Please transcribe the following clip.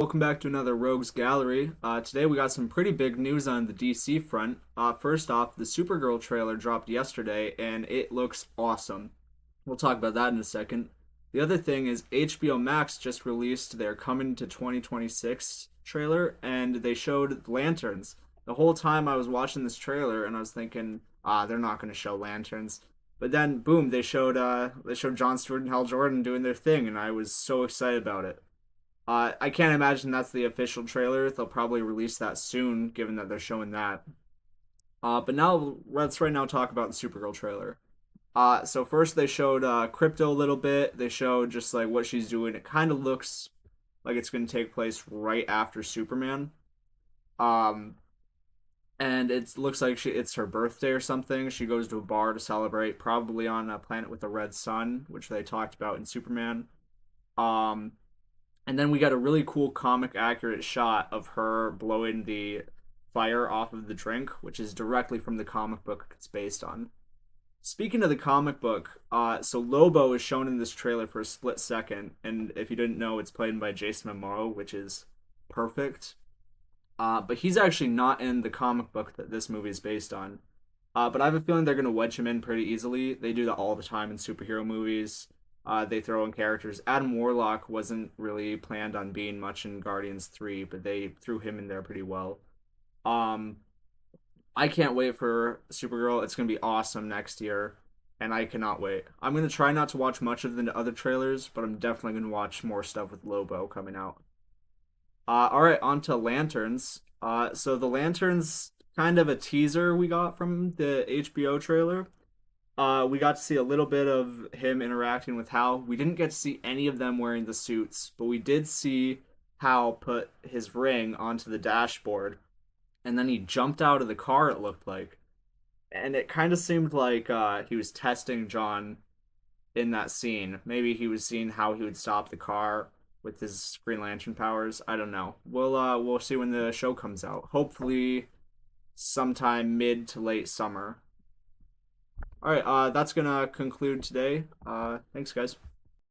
Welcome back to another Rogues Gallery. Today we got some pretty big news on the DC front. First off, the Supergirl trailer dropped yesterday and it looks awesome. We'll talk about that in a second. The other thing is HBO Max just released their Coming to 2026 trailer and they showed lanterns. The whole time I was watching this trailer and I was thinking, they're not going to show lanterns. But then, boom, they showed Jon Stewart and Hal Jordan doing their thing, and I was so excited about it. I can't imagine that's the official trailer. They'll probably release that soon, given that they're showing that. But now let's right now talk about the Supergirl trailer. So first they showed Crypto a little bit. They showed just like what she's doing. It kind of looks like it's going to take place right after Superman. Um, and it looks like it's her birthday or something. She goes to a bar to celebrate, probably on a planet with a red sun, which they talked about in Superman. Um, and then we got a really cool comic accurate shot of her blowing the fire off of the drink, which is directly from the comic book it's based on. Speaking of the comic book, so Lobo is shown in this trailer for a split second, and if you didn't know, it's played by Jason Momoa, which is perfect. But he's actually not in the comic book that this movie is based on. But I have a feeling they're going to wedge him in pretty easily. They do that all the time in superhero movies. They throw in characters. Adam Warlock wasn't really planned on being much in Guardians 3, but they threw him in there pretty well. Um, I can't wait for Supergirl. It's going to be awesome next year, and I cannot wait. I'm going to try not to watch much of the other trailers, but I'm definitely going to watch more stuff with Lobo coming out. All right, on to Lanterns. So the Lanterns, kind of a teaser we got from the HBO trailer. We got to see a little bit of him interacting with Hal. We didn't get to see any of them wearing the suits, but we did see Hal put his ring onto the dashboard, and then he jumped out of the car, it looked like. And it kind of seemed like he was testing John in that scene. Maybe he was seeing how he would stop the car with his Green Lantern powers. I don't know. We'll see when the show comes out. Hopefully sometime mid to late summer. All right, that's gonna conclude today. Thanks, guys.